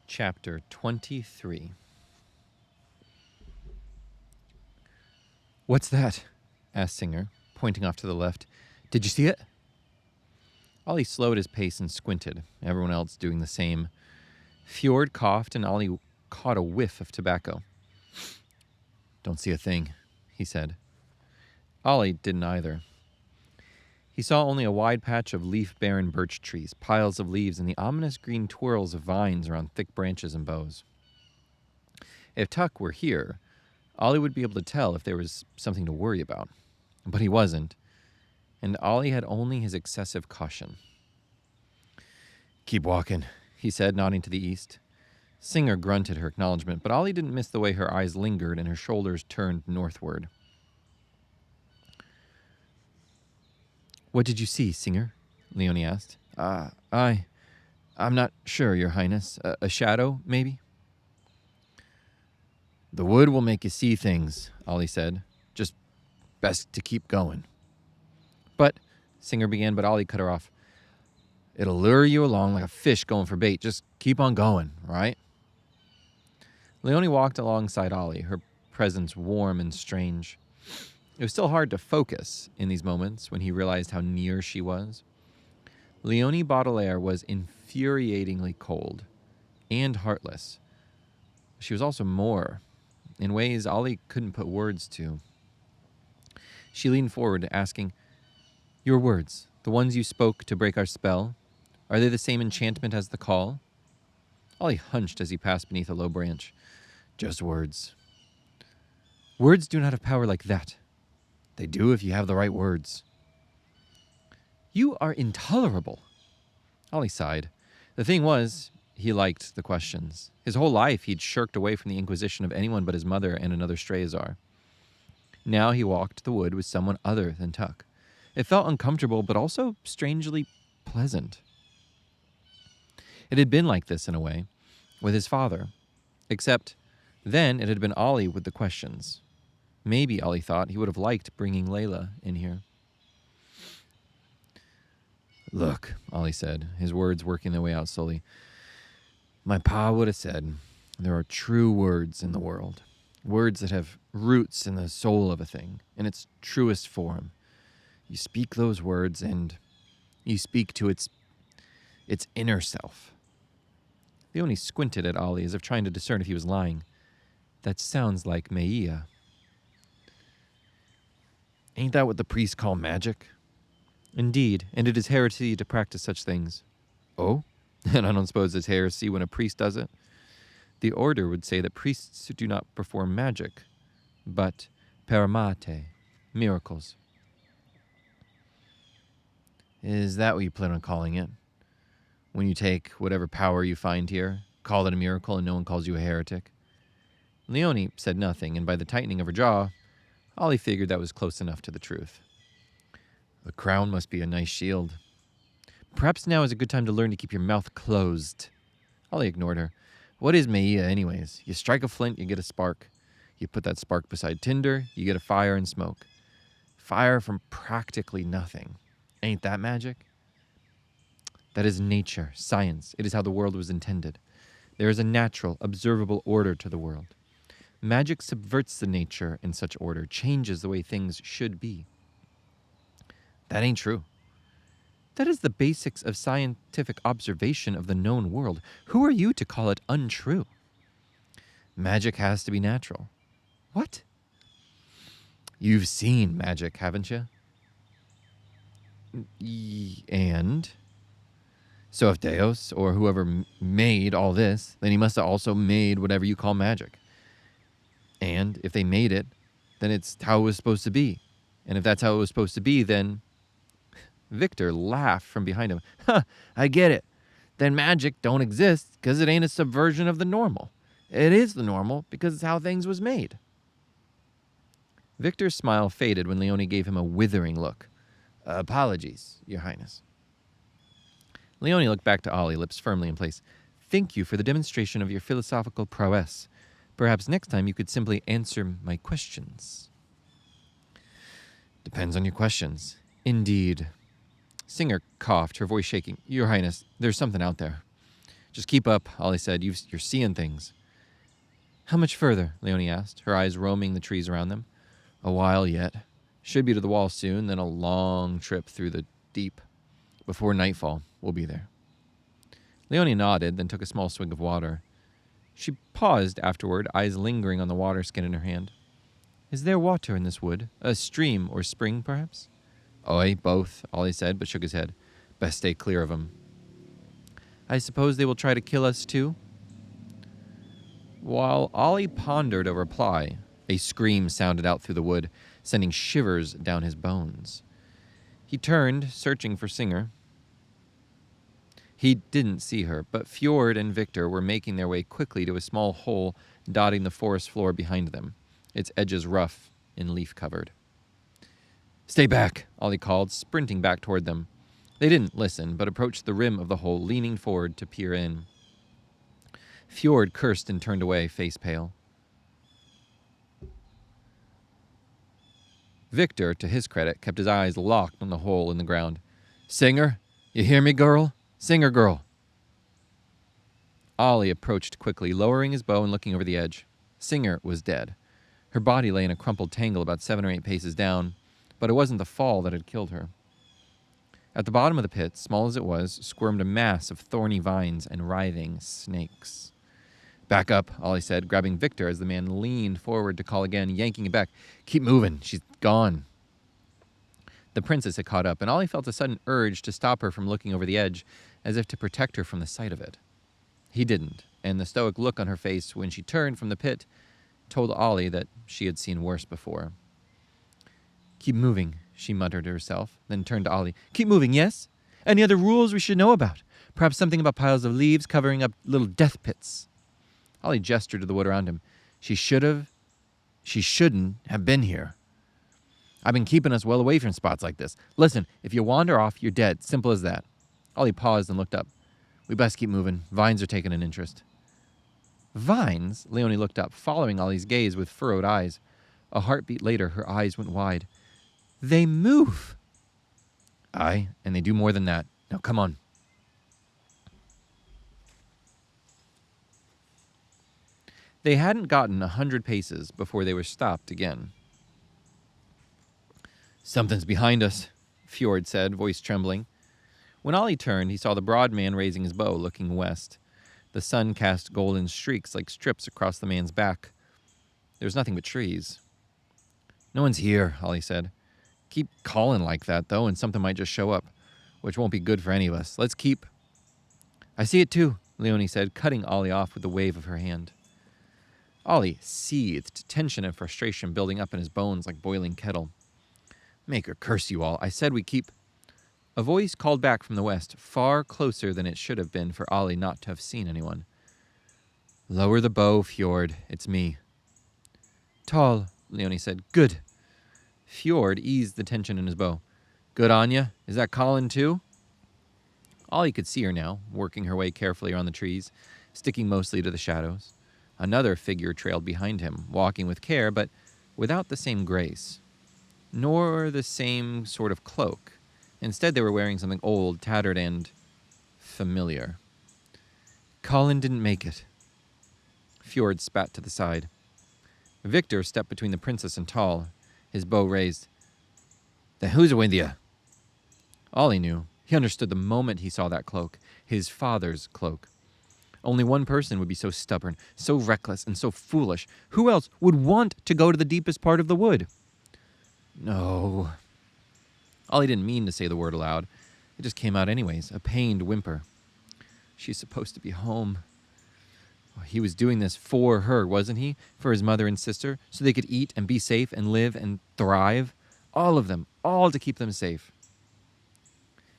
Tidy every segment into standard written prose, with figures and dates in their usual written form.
Chapter 23. "What's that?" asked Singer, pointing off to the left. "Did you see it?" Ollie slowed his pace and squinted, everyone else doing the same. Fjord coughed, and Ollie caught a whiff of tobacco. "Don't see a thing," he said. Ollie didn't either. He saw only a wide patch of leaf-barren birch trees, piles of leaves, and the ominous green twirls of vines around thick branches and boughs. If Tuck were here, Ollie would be able to tell if there was something to worry about. But he wasn't, and Ollie had only his excessive caution. "Keep walking," he said, nodding to the east. Singer grunted her acknowledgement, but Ollie didn't miss the way her eyes lingered and her shoulders turned northward. "What did you see, Singer?" Leonie asked. I'm not sure, Your Highness. A shadow, maybe?" "The wood will make you see things," Ollie said. "Just best to keep going." "But," Singer began, but Ollie cut her off. "It'll lure you along like a fish going for bait. Just keep on going, all right?" Leonie walked alongside Ollie, her presence warm and strange. It was still hard to focus in these moments when he realized how near she was. Leonie Baudelaire was infuriatingly cold and heartless. She was also more, in ways Ollie couldn't put words to. She leaned forward, asking, "Your words, the ones you spoke to break our spell, are they the same enchantment as the call?" Ollie hunched as he passed beneath a low branch. "Just words." "Words do not have power like that." "They do if you have the right words." "You are intolerable." Ollie sighed. The thing was, he liked the questions. His whole life he'd shirked away from the inquisition of anyone but his mother and another Strayazar. Now he walked the wood with someone other than Tuck. It felt uncomfortable, but also strangely pleasant. It had been like this in a way, with his father. Except then it had been Ollie with the questions. Maybe, Ollie thought, he would have liked bringing Layla in here. "Look," Ollie said, his words working their way out slowly. "My pa would have said, there are true words in the world. Words that have roots in the soul of a thing, in its truest form. You speak those words and you speak to its inner self." Leonie squinted at Ollie as if trying to discern if he was lying. "That sounds like Meia." "Ain't that what the priests call magic?" "Indeed, and it is heresy to practice such things." "Oh? And I don't suppose it's heresy when a priest does it?" "The order would say that priests do not perform magic, but paramate, miracles." "Is that what you plan on calling it? When you take whatever power you find here, call it a miracle and no one calls you a heretic?" Leonie said nothing, and by the tightening of her jaw, Ollie figured that was close enough to the truth. "The crown must be a nice shield." "Perhaps now is a good time to learn to keep your mouth closed." Ollie ignored her. "What is Meia anyways? You strike a flint, you get a spark. You put that spark beside tinder, you get a fire and smoke. Fire from practically nothing. Ain't that magic?" "That is nature, science. It is how the world was intended. There is a natural, observable order to the world. Magic subverts the nature in such order, changes the way things should be." "That ain't true." "That is the basics of scientific observation of the known world. Who are you to call it untrue?" "Magic has to be natural." "What?" "You've seen magic, haven't you?" "And?" "So if Deus, or whoever made all this, then he must have also made whatever you call magic. And if they made it, then it's how it was supposed to be. And if that's how it was supposed to be, then..." Victor laughed from behind him. "Huh, I get it. Then magic don't exist because it ain't a subversion of the normal. It is the normal because it's how things was made." Victor's smile faded when Leonie gave him a withering look. "Apologies, Your Highness." Leonie looked back to Ollie, lips firmly in place. Thank you for the demonstration of your philosophical prowess. Perhaps next time you could simply answer my questions. Depends on your questions. Indeed. Singer coughed, her voice shaking. Your Highness, there's something out there. Just keep up, Ollie said. You're seeing things. How much further? Leonie asked, her eyes roaming the trees around them. A while yet. Should be to the wall soon, then a long trip through the deep. Before nightfall, we'll be there. Leonie nodded, then took a small swig of water. She paused afterward, eyes lingering on the water skin in her hand. Is there water in this wood? A stream or spring, perhaps? Oi, both, Ollie said, but shook his head. Best stay clear of 'em. I suppose they will try to kill us, too? While Ollie pondered a reply, a scream sounded out through the wood, sending shivers down his bones. He turned, searching for Singer. He didn't see her, but Fjord and Victor were making their way quickly to a small hole dotting the forest floor behind them, its edges rough and leaf-covered. Stay back, Ollie called, sprinting back toward them. They didn't listen, but approached the rim of the hole, leaning forward to peer in. Fjord cursed and turned away, face pale. Victor, to his credit, kept his eyes locked on the hole in the ground. Singer, you hear me, girl? Singer, girl. Ollie approached quickly, lowering his bow and looking over the edge. Singer was dead. Her body lay in a crumpled tangle about 7 or 8 paces down, but it wasn't the fall that had killed her. At the bottom of the pit, small as it was, squirmed a mass of thorny vines and writhing snakes. Back up, Ollie said, grabbing Victor as the man leaned forward to call again, yanking it back. Keep moving. She's gone. The princess had caught up, and Ollie felt a sudden urge to stop her from looking over the edge, as if to protect her from the sight of it. He didn't, and the stoic look on her face when she turned from the pit told Ollie that she had seen worse before. Keep moving, she muttered to herself, then turned to Ollie. Keep moving, yes? Any other rules we should know about? Perhaps something about piles of leaves covering up little death pits. Ollie gestured to the wood around him. She shouldn't have been here. I've been keeping us well away from spots like this. Listen, if you wander off, you're dead. Simple as that. Ollie paused and looked up. We best keep moving. Vines are taking an interest. Vines? Leonie looked up, following Ollie's gaze with furrowed eyes. A heartbeat later, her eyes went wide. They move. Aye, and they do more than that. Now, come on. They hadn't gotten 100 paces before they were stopped again. Something's behind us, Fjord said, voice trembling. When Ollie turned, he saw the broad man raising his bow, looking west. The sun cast golden streaks like strips across the man's back. There was nothing but trees. No one's here, Ollie said. Keep calling like that, though, and something might just show up, which won't be good for any of us. Let's keep... I see it too, Leonie said, cutting Ollie off with a wave of her hand. Ollie seethed, tension and frustration building up in his bones like boiling kettle. Make her curse you all. I said we keep... A voice called back from the west, far closer than it should have been for Ollie not to have seen anyone. Lower the bow, Fjord. It's me. Tall, Leonie said. Good. Fjord eased the tension in his bow. Good on ya? Is that Colin too? Ollie could see her now, working her way carefully around the trees, sticking mostly to the shadows. Another figure trailed behind him, walking with care, but without the same grace, nor the same sort of cloak. Instead, they were wearing something old, tattered, and familiar. Colin didn't make it. Fjord spat to the side. Victor stepped between the princess and Tall, his bow raised. Then who's with you? Ollie knew. He understood the moment he saw that cloak, his father's cloak. Only one person would be so stubborn, so reckless, and so foolish. Who else would want to go to the deepest part of the wood? No. Ollie didn't mean to say the word aloud. It just came out anyways, a pained whimper. She's supposed to be home. He was doing this for her, wasn't he? For his mother and sister, so they could eat and be safe and live and thrive. All of them, all to keep them safe.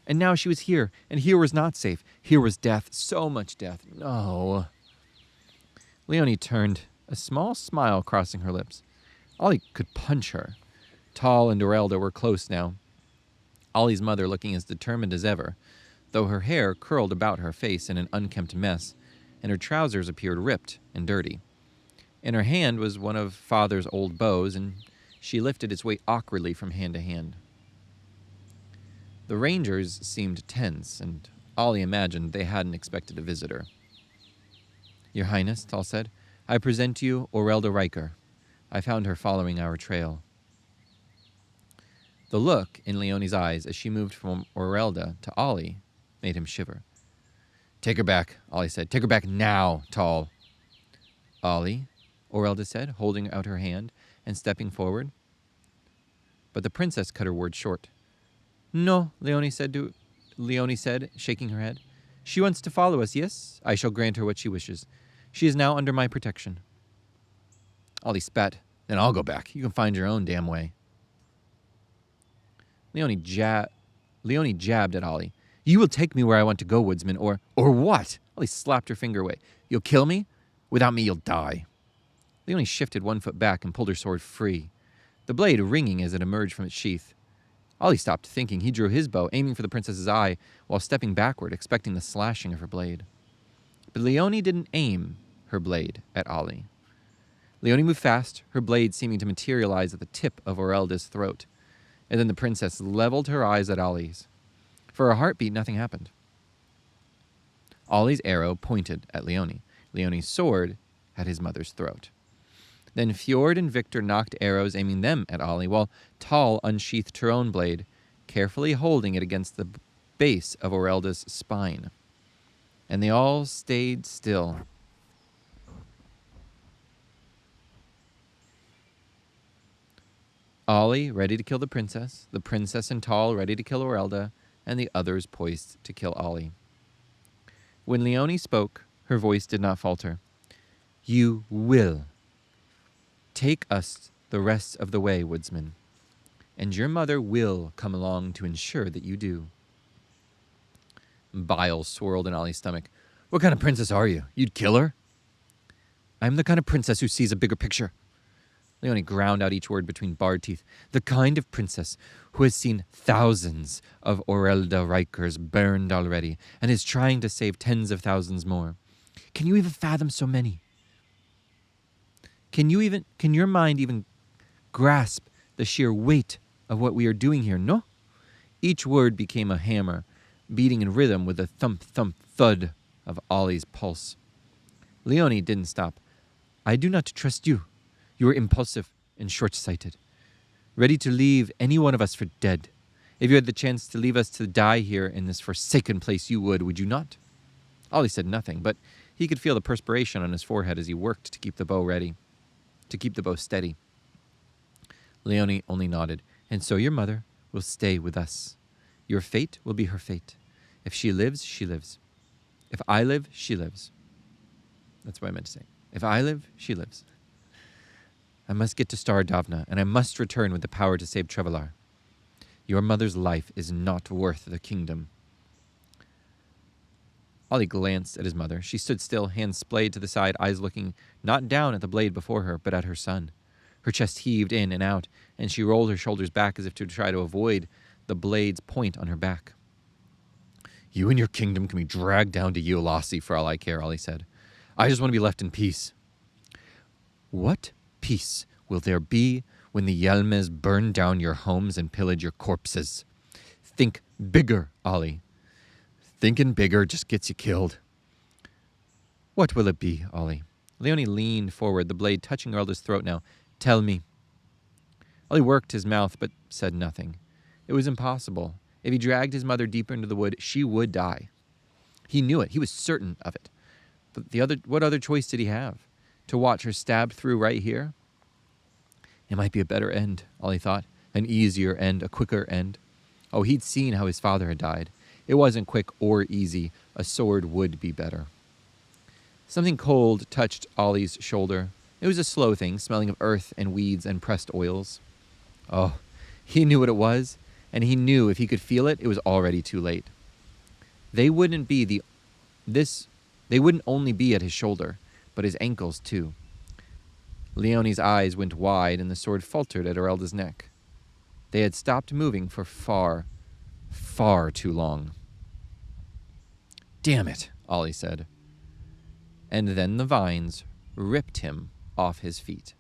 And now she was here, and here was not safe. Here was death, so much death. No. Leonie turned, a small smile crossing her lips. Ollie could punch her. Tall and Dorelda were close now. Ollie's mother looking as determined as ever, though her hair curled about her face in an unkempt mess, and her trousers appeared ripped and dirty. In her hand was one of Father's old bows, and she lifted its weight awkwardly from hand to hand. The rangers seemed tense, and Ollie imagined they hadn't expected a visitor. "Your Highness," Tal said, "I present to you Oli Ricker. I found her following our trail." The look in Leonie's eyes as she moved from Orelda to Ollie made him shiver. "Take her back," Ollie said. "Take her back now, Tal." "Ollie," Orelda said, holding out her hand and stepping forward. But the princess cut her words short. "No," Leonie said, shaking her head. "She wants to follow us, yes? I shall grant her what she wishes. She is now under my protection." Ollie spat. "Then I'll go back. You can find your own damn way." Leonie jabbed at Ollie. "You will take me where I want to go, woodsman, or what?" Ollie slapped her finger away. "You'll kill me? Without me, you'll die." Leonie shifted one foot back and pulled her sword free, the blade ringing as it emerged from its sheath. Ollie stopped thinking. He drew his bow, aiming for the princess's eye, while stepping backward, expecting the slashing of her blade. But Leonie didn't aim her blade at Ollie. Leonie moved fast, her blade seeming to materialize at the tip of Orelda's throat. And then the princess leveled her eyes at Ollie's. For a heartbeat, nothing happened. Ollie's arrow pointed at Leonie. Leonie's sword at his mother's throat. Then Fjord and Victor knocked arrows, aiming them at Ollie, while Tal unsheathed her own blade, carefully holding it against the base of Orelda's spine. And they all stayed still. Ollie ready to kill the princess and Tal ready to kill Orelda, and the others poised to kill Ollie. When Leonie spoke, her voice did not falter. "You will take us the rest of the way, woodsman, and your mother will come along to ensure that you do." Bile swirled in Ollie's stomach. "What kind of princess are you? You'd kill her?" "I'm the kind of princess who sees a bigger picture." Leonie ground out each word between bared teeth. "The kind of princess who has seen thousands of Orelda Rikers burned already and is trying to save tens of thousands more. Can you even fathom so many? Can your mind even grasp the sheer weight of what we are doing here, no?" Each word became a hammer, beating in rhythm with the thump, thump, thud of Ollie's pulse. Leonie didn't stop. "I do not trust you. You are impulsive and short-sighted, ready to leave any one of us for dead. If you had the chance to leave us to die here in this forsaken place, you would you not?" Ollie said nothing, but he could feel the perspiration on his forehead as he worked to keep the bow ready, to keep the bow steady. Leonie only nodded. "And so your mother will stay with us. Your fate will be her fate. If she lives, she lives. If I live, she lives." That's what I meant to say. If I live, she lives. I must get to Star Davna, and I must return with the power to save Trevelar. Your mother's life is not worth the kingdom. Ollie glanced at his mother. She stood still, hands splayed to the side, eyes looking not down at the blade before her, but at her son. Her chest heaved in and out, and she rolled her shoulders back as if to try to avoid the blade's point on her back. "You and your kingdom can be dragged down to Yolasi for all I care," Ollie said. "I just want to be left in peace." "What peace will there be when the Yelmes burn down your homes and pillage your corpses? Think bigger, Ollie. Thinking bigger just gets you killed." "What will it be, Ollie?" Leonie leaned forward, the blade touching Erlda's throat now. "Tell me." Ollie worked his mouth, but said nothing. It was impossible. If he dragged his mother deeper into the wood, she would die. He knew it. He was certain of it. But what other choice did he have? To watch her stabbed through right here? It might be a better end, Ollie thought. An easier end, a quicker end. Oh, he'd seen how his father had died. It wasn't quick or easy. A sword would be better. Something cold touched Ollie's shoulder. It was a slow thing, smelling of earth and weeds and pressed oils. Oh, he knew what it was, and he knew if he could feel it, it was already too late. They wouldn't only be at his shoulder, but his ankles too. Leonie's eyes went wide, and the sword faltered at Erelda's neck. They had stopped moving for far, far too long. "Damn it," Ollie said. and then the vines ripped him off his feet.